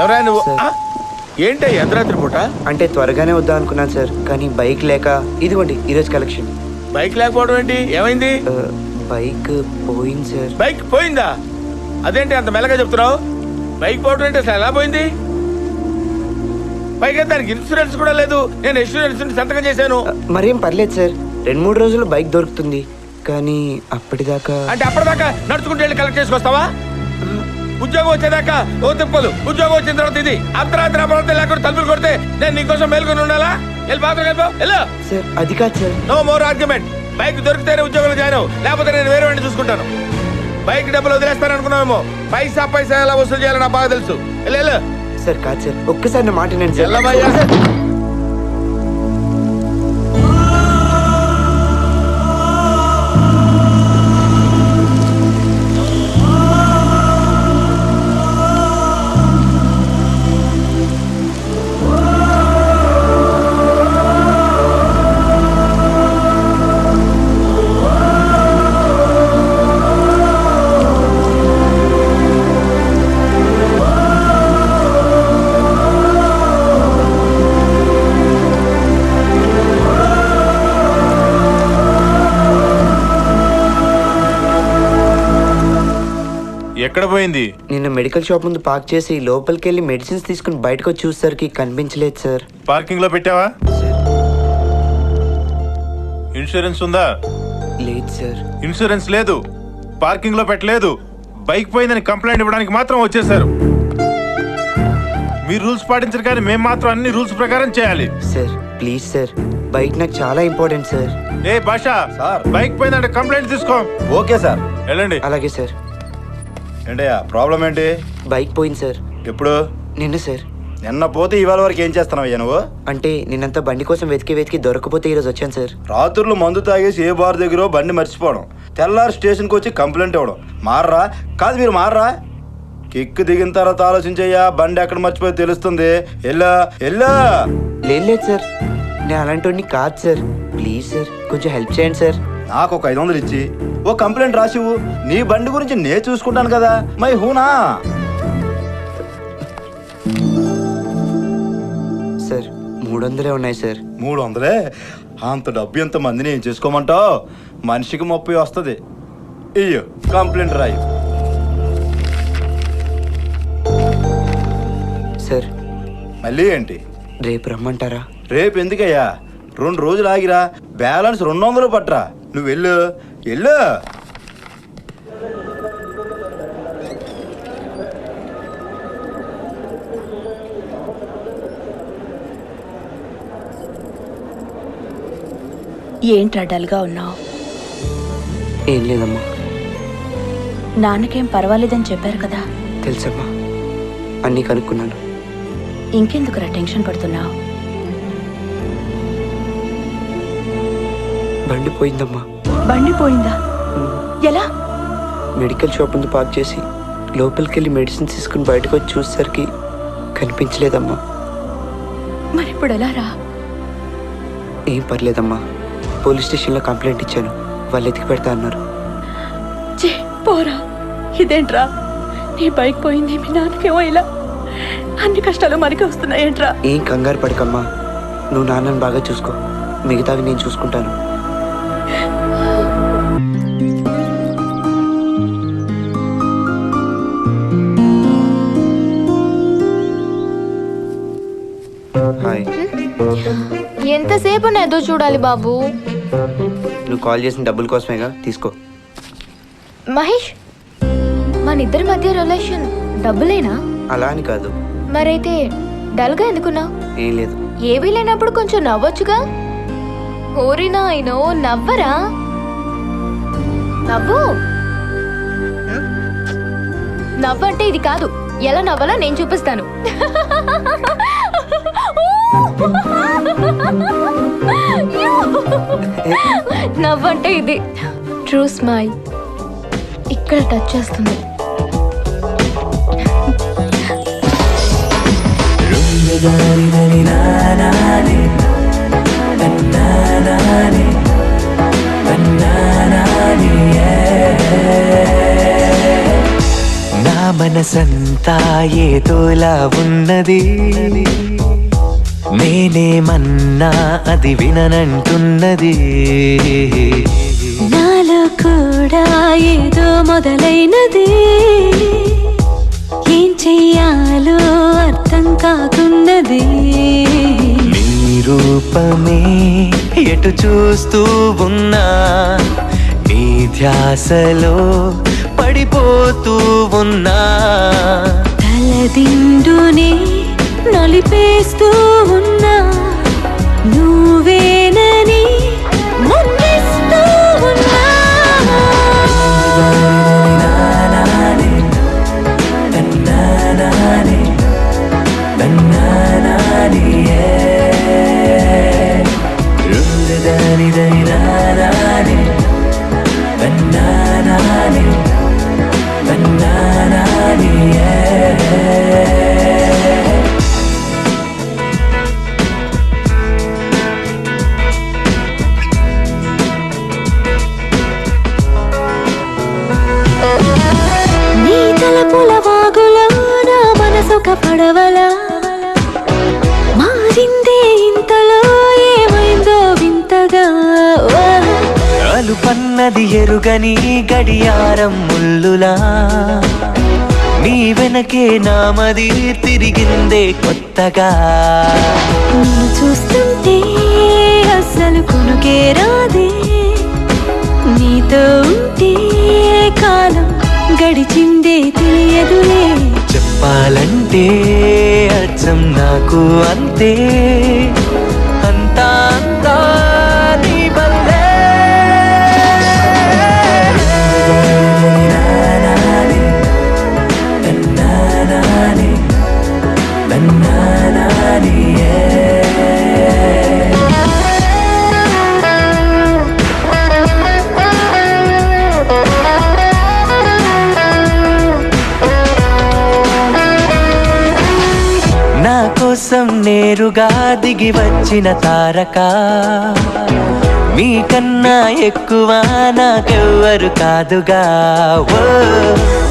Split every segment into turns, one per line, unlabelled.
ఎవరా నువ్వు? ఏంటి అర్ధరాత్రి పూట?
అంటే త్వరగానే వద్దాం అనుకున్నాను సార్, కానీ బైక్ లేక ఇదిగోండి ఈరోజు కలెక్షన్.
బైక్ లేకపోవడం ఏంటి? ఏమైంది?
బైక్ పోయింది సార్.
బైక్ పోయిందా? అదేంటి అంత మెల్లగా చెప్తున్నావు? బైక్ పోవడం ఏంటి? అసలు ఎలా పోయింది? పైగా దానికి ఇన్సూరెన్స్ కూడా లేదు. నేను ఇన్సూరెన్స్ సంతకం చేశాను.
మరేం పర్లేదు సార్, 2-3 రోజుల్లో బైక్ దొరుకుతుంది. కానీ అప్పటిదాకా
అంటే అప్పటిదాకా నడుచుకుంటూ వెళ్ళి కలెక్ట్ చేసుకొస్తావా? ఉద్యోగం వచ్చేదాకా ఓ తిప్పలు, ఉద్యోగం వచ్చిన తర్వాత ఇది అర్ధరాత్రి అపరాత్రి లేకుండా తలుపులు కొడితే నేను నీకోసం మేల్కొని ఉండాలా? వెళ్ళి బాత్రూమ్ వెళ్ళిపో. వెళ్ళు
సార్. అది కాదు sir.
No more argument. Bike దొరికితేనే ఉద్యోగంలో జాయిన్ అవ్వు, లేకపోతే నేను వేరే వాడిని చూసుకుంటాను. బైక్ డబ్బులు వదిలేస్తాను అనుకున్నామేమో, పైసా ఎలా వసూలు చేయాలో నాకు బాగా తెలుసు. వెళ్ళు.
సార్ కాదు సార్, ఒక్కసారి నా మాట నేను
ఎక్కడ పోయింది?
నిన్న మెడికల్ షాప్ ముందు పార్క్ చేసి లోపలికి వెళ్ళి మెడిసిన్స్ తీసుకుని బయటకు వచ్చి చూసేసరికి కనిపించలేదు సార్.
పార్కింగ్ లో పెట్టావా? ఇన్సూరెన్స్ ఉందా?
లేదు సార్.
ఇన్సూరెన్స్ లేదు, పార్కింగ్ లో పెట్టలేదు, బైక్ పోయిందని కంప్లైంట్ ఇవ్వడానికి మాత్రం వచ్చేసారు. మీరు రూల్స్ పాటించరు కానీ మేము మాత్రం అన్ని రూల్స్ ప్రకారం చేయాలి.
సార్ ప్లీజ్ సార్, బైక్ నాకు చాలా ఇంపార్టెంట్ సార్.
ఏ భాషా
సార్,
బైక్ పోయిందంటే కంప్లైంట్ తీసుకో.
ఓకే సార్,
వెళ్ళండి.
అలాగే సార్.
ఏంటయ్యా ప్రాబ్లం ఏంటి?
బైక్ పోయింది సార్.
ఎప్పుడు?
నిన్న సార్.
నిన్న పోతే ఇవాళ వరకు ఏం చేస్తున్నావయ్యా నువ్వు?
అంటే నిన్నంతా బండి కోసం వెతికి దొరకపోతే ఈరోజు వచ్చాను సార్.
రాత్రులు మందు తాగేసి ఏ బార్ దగ్గర బండి మర్చిపోవడం, తెల్లారి స్టేషన్కి వచ్చి కంప్లైంట్ ఇవ్వడం. మారరా? కాదు మీరు మారరా? కిక్ దిగిన తర్వాత ఆలోచించయ్యా, బండి ఎక్కడ మర్చిపోయి తెలుస్తుంది. ఎల్లా ఎల్లా.
లేదు సార్, నేను అలాంటి కాదు సార్. ప్లీజ్ సార్ కొంచెం హెల్ప్ చేయండి సార్.
నాకు ఒక 500 ఇచ్చి ఓ కంప్లైంట్ రాసివు, నీ బండి గురించి నే చూసుకుంటాను కదా. My హూనా
sir? 300 ఉన్నాయి సార్.
300? అంత డబ్బు ఎంత మందిని ఏం చేసుకోమంటావు? మనిషికి 30 వస్తుంది. ఇయ్యో కంప్లైంట్ రాయి.
సార్
మళ్ళీ ఏంటి?
రేపు రమ్మంటారా?
రేపు ఎందుకయ్యా? 2 రోజులు ఆగిరా, బ్యాలెన్స్ 200 పట్టరా. నువ్వు వెళ్ళు వెళ్ళు.
ఏంట్రా డల్గా ఉన్నావు?
ఏం లేదమ్మా.
నాన్నకేం పర్వాలేదని చెప్పారు కదా?
తెలుసమ్మా, అన్నీ కనుక్కున్నాను.
ఇంకెందుకురా టెన్షన్ పడుతున్నావు?
బండి పోయిందమ్మా.
బండి పోయిందా? ఎలా?
మెడికల్ షాప్ ముందు పార్క్ చేసి లోపలికి వెళ్ళి మెడిసిన్స్ తీసుకుని బయటకు వచ్చి చూసేసరికి కనిపించలేదమ్మా.
మరి ఇప్పుడు ఎలా రా?
ఏం పర్లేదమ్మా, పోలీస్ స్టేషన్లో కంప్లైంట్ ఇచ్చాను, వాళ్ళు ఎతికి పెడతా అన్నారు.
పోరా, ఇదేంట్రా? నీ బైక్ పోయింది, మీ నాన్నకేమో ఇలా అన్ని కష్టాలు మనకి వస్తున్నాయేంట్రా?
ఏం కంగారు పడకమ్మా, నువ్వు నాన్నని బాగా చూసుకో, మిగతావి నేను చూసుకుంటాను. హాయ్.
ఎంతసేపు ఎదో చూడాలి బాబు?
నువ్వు కాల్ చేసిన డబ్బుల కోసమేగా, తీసుకో.
మహేష్, మన ఇద్దరి మధ్య రిలేషన్ డబ్బులేనా?
అలా అని కాదు.
మరైతే డల్గా ఎందుకున్నావు?
ఏం లేదు.
ఏవీ లేనప్పుడు కొంచెం నవ్వొచ్చుగా. ఓరినా అయినో నవ్వరా? నవ్వు. నవ్వంటే ఇది కాదు, ఎలా నవ్వాలో నేను చూపిస్తాను. నవ్వంటే ఇది. True smile. ఇక్కడ టచ్ చేస్తుంది.
నా మనసంతా ఏదోలా ఉన్నది, నేనేమన్నా అది విననంటున్నది.
నాలో కూడా ఏదో మొదలైనది, ఏం చెయ్యాలో అర్థం కాకున్నది.
నీ రూపమే ఎటు చూస్తూ ఉన్నా, నీ ధ్యాసలో పడిపోతూ ఉన్నా.
తలదిండునే నలిపేస్తూ ఉన్నా, నువ్వేనని ముద్దిస్తూ ఉన్నా. నీ తలపుల వాగులా నా మనసొక పడవలా మారిందే ఇంతలో, ఏమైందో వింతగా.
అలుపన్నది ఎరుగని గడియారం ముల్లులా, నీ వెనకే నామది తిరిగిందే కొత్తగా.
నిన్ను చూస్తుంటే అస్సలు కొనుకే రాదే, నీతో ఉంటే కాలం గడిచిందే తెలియదులే.
చెప్పాలంటే అచ్చం నాకు అంతే, అంతా అంతా నీ వల్లే. నా కోసం నేరుగా దిగి వచ్చిన తారక, మీకన్నా ఎక్కువ నాకెవ్వరు కాదుగా. ఓ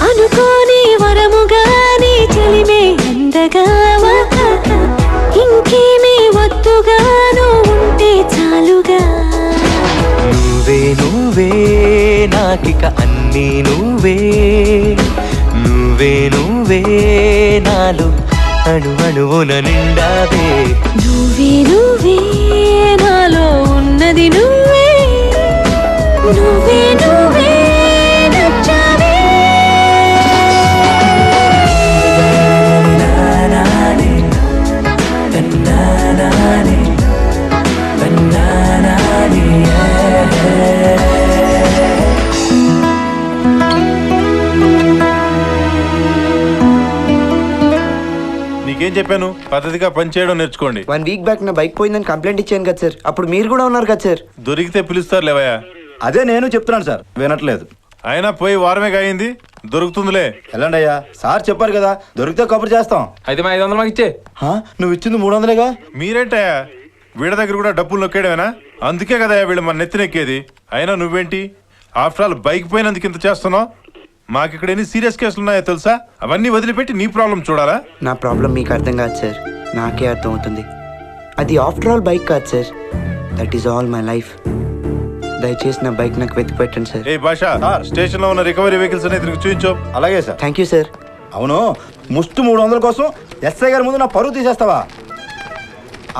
అనుకోని వరముగా నీ చెలిమే అందగా, ఇంకేమీ వద్దుగా నువ్వు ఉంటే చాలుగా.
నువ్వే నువ్వే నాకిక అన్నీ నువ్వే, నువ్వే నువ్వే నాలో అణు అణువున నిండావే.
నువ్వే నువ్వే నాలో ఉన్నది నువ్వే, నువ్వే నువ్వే నచ్చావే.
నీకేం చెప్పాను? పద్ధతిగా పనిచేయడం నేర్చుకోండి.
1 వీక్ బ్యాక్ నా బైక్ పోయిందని కంప్లైంట్ ఇచ్చాను కదా సార్, అప్పుడు మీరు కూడా ఉన్నారు కదా సార్.
దొరికితే పిలుస్తారు లేవయ్యా.
అదే నేను చెప్తున్నాను సార్, వినట్లేదు.
అయినా పోయి వారమే కాయింది, దొరుకుతుందిలే.
వెళ్ళండి అయ్యా, సార్ చెప్పారు కదా, దొరికితే కబురు చేస్తాం.
అయితే మా 500 మాకు ఇచ్చే.
నువ్వు ఇచ్చింది 300గా.
మీరేంటయ్యా వీళ్ళ దగ్గర కూడా డబ్బులు నొక్కేయడమేనా? అందుకే కదా వీళ్ళు మన నెత్తినెక్కేది. అయినా నువ్వేంటి ఆఫ్టర్ ఆల్ బైక్ పోయినందుకు ఇంత చేస్తున్నావు? మాకు ఇక్కడ ఎన్ని సీరియస్ కేసులు ఉన్నాయో తెలుసా? అవన్నీ వదిలిపెట్టి నీ ప్రాబ్లం చూడాలా?
నా ప్రాబ్లం మీకు అర్థం కాదు సార్, నాకే అర్థం అవుతుంది. అది ఆఫ్టర్ ఆల్ బైక్ కాదు sir, that is all my life. దయచేసి నా బైక్ నాకు వెతికి పెట్టండి సార్.
ఏ భాష, స్టేషన్ లో ఉన్న రికవరీ వెహికల్స్ అనేది తిరిగి చూపించు.
అలాగే సార్.
Thank you sir.
అవును, ముష్టి 300 కోసం ఎస్ఐ గారి ముందు నా పరువు తీసేస్తావా?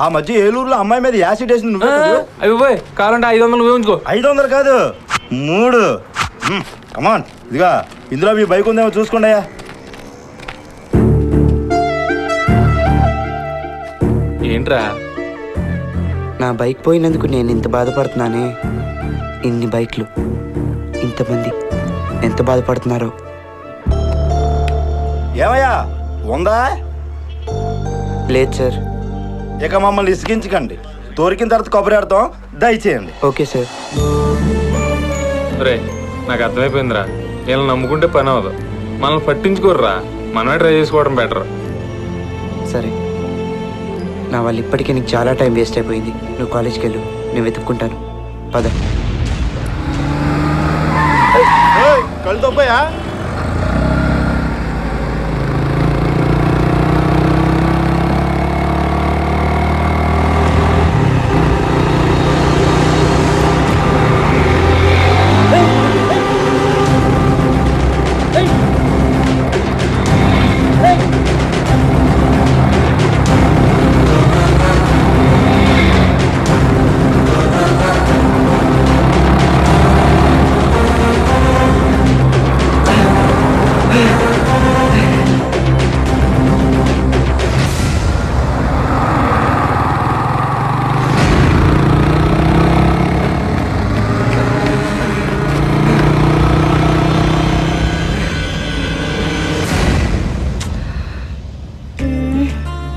ఆ మధ్య ఏలూరులో అమ్మాయి మీద యాసిడ్ వేసింది నువ్వే కదా?
అవి పోయి కావాలంటే 500 నువ్వే ఉంచుకో.
500 కాదు 3. కమాన్, ఇదిగా ఇందులో మీ బైక్ ఉందేమో చూసుకోండి అయ్యా.
ఏంట్రా
నా బైక్ పోయినందుకు నేను ఇంత బాధపడుతున్నానే, ఇన్ని బైక్లు, ఇంతమంది ఎంత బాధపడుతున్నారో.
ఏమయ్యా ఉందా?
లేదు సార్.
ఇక మమ్మల్ని ఇసిగించకండి, దొరికిన తర్వాత కొబ్బరి ఆడతాం, దయచేయండి.
Okay sir.
రే నాకు అర్థమైపోయిందిరా, వీళ్ళని నమ్ముకుంటే పని అవ్వదు, మనల్ని పట్టించుకోర్రా, మనమే ట్రై చేసుకోవడం బెటర్.
సరే, నా వాళ్ళు ఇప్పటికే నీకు చాలా టైం వేస్ట్ అయిపోయింది. నువ్వు కాలేజ్కి వెళ్ళు, నేను వెతుక్కుంటాను. పద.
కళ్ళు తప్పయా?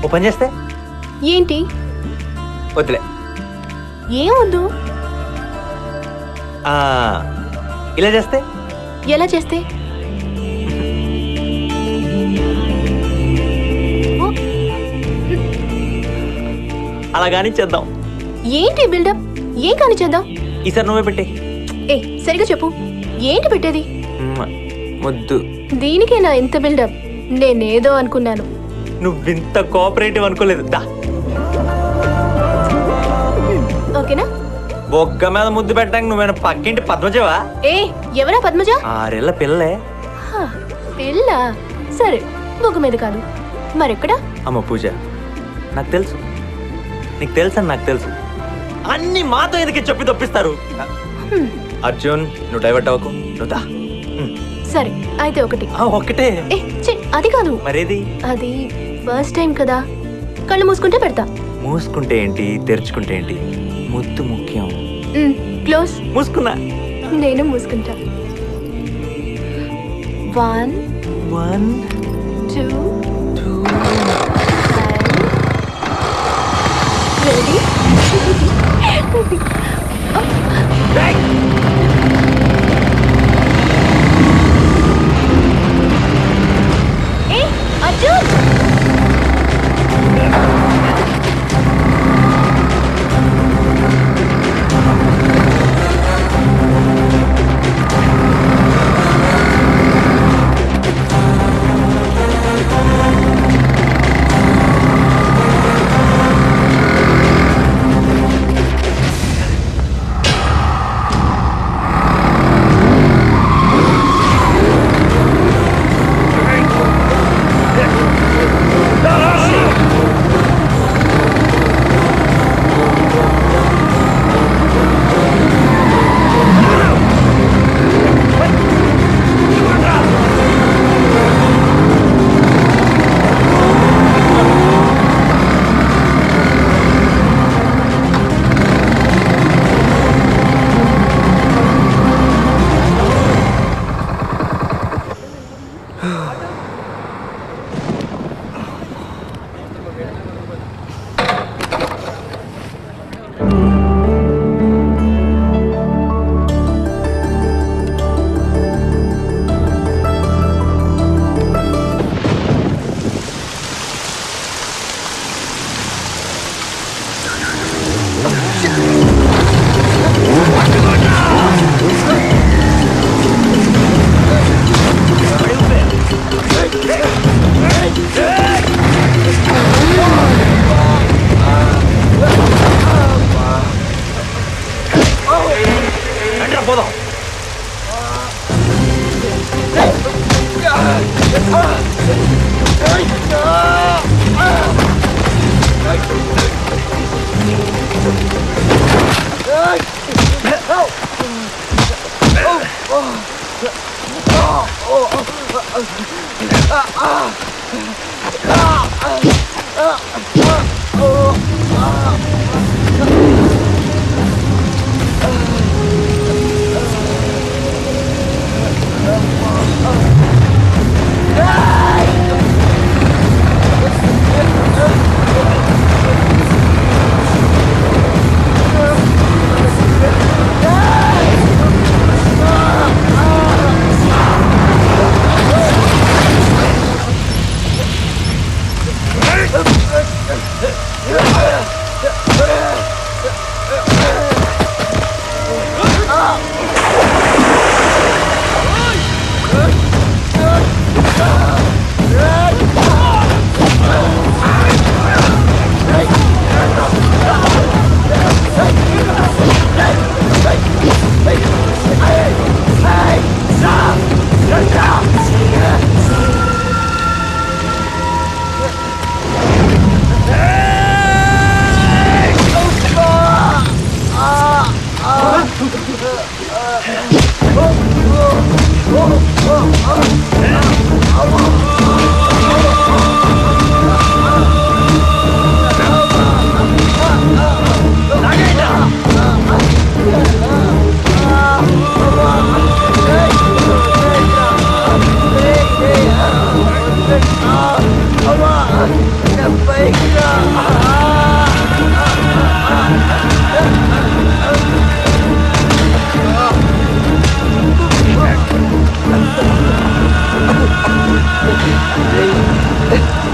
ఓ పని చేస్తే
ఏంటి?
వద్దులే.
ఏముందు?
ఆ, ఇలా చేస్తే
ఎలా చేస్తే? ఓ,
అలా కానీ చేద్దాం.
ఏంటి బిల్డప్? ఏం కాని చేద్దాం?
ఈసారి నువ్వే పెట్టే.
ఏ సరిగా చెప్పు, ఏంటి పెట్టేది?
ముద్దు.
దీనికేనా ఇంత బిల్డప్? నేనేదో అనుకున్నాను.
నువ్వింత కోఆపరేటివ్ అనుకోలేదు. దా,
ఓకేనా?
బొగ్గ మీద ముద్దు పెట్టడానికి నువ్వేనా పక్కింటి పద్మజవా?
ఏ ఎవరా పద్మజ?
6 ఏళ్ల పిల్లలే.
హ, పిల్ల. సరే, బొగ్గ మీద కాదు, మరెక్కడా?
అమ్మ పూజ, నాకు తెలుసు, నీకు తెలుసు అని నాకు తెలుసు. అన్ని మాతో ఎందుకు చెప్పి తప్పిస్తారు? అర్జున్, నువ్వు డైవర్ట్ అవ్వకు. నువ్వు దా.
సరే అయితే ఒకటి.
ఒక్కటే.
ఏ ఛీ, అది కాదు.
మరేది?
అది ఫస్ట్ టైం కదా, కళ్ళు మూసుకుంటే పెడతా.
మూసుకుంటే ఏంటి, తెరుచుకుంటే ఏంటి, ముద్దు ముఖ్యం.
క్లోజ్.
మూసుకున్నా.
నేను మూసుకుంటా. 1
1
2
2
రెడీ? ఏ అర్జున్!
పోదాం.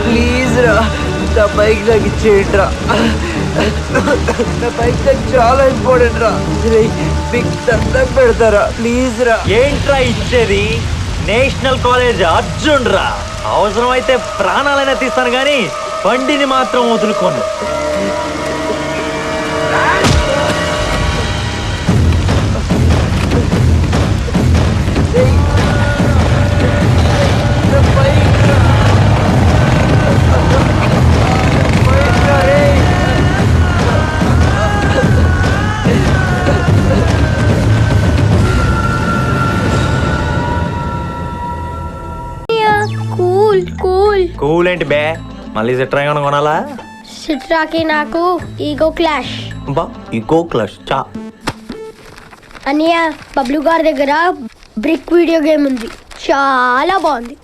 ప్లీజ్ రా, నా బైక్ నాకు ఇచ్చేయండి రా. నా బైక్ నాకు చాలా ఇంపార్టెంట్ రా. మీకు దండం పెడతారా ప్లీజ్ రా.
ఏంట్రా ఇచ్చేది? నేషనల్ కాలేజ్ అర్జున్ రా. అవసరమైతే ప్రాణాలైనా తీస్తాను కానీ బండిని మాత్రం వదులుకోను.
Cool cool.
కూల్ ఏంటి బే? మళ్ళీ సిట్రా ఏమైనా కొనాలా?
సిట్రాకి నాకు ఈగో క్లాష్.
బా ఇంకో క్లష్ చా.
అన్నయ్య బబ్లు గారి దగ్గర బ్రిక్ వీడియో గేమ్ ఉంది, చాలా బాగుంది.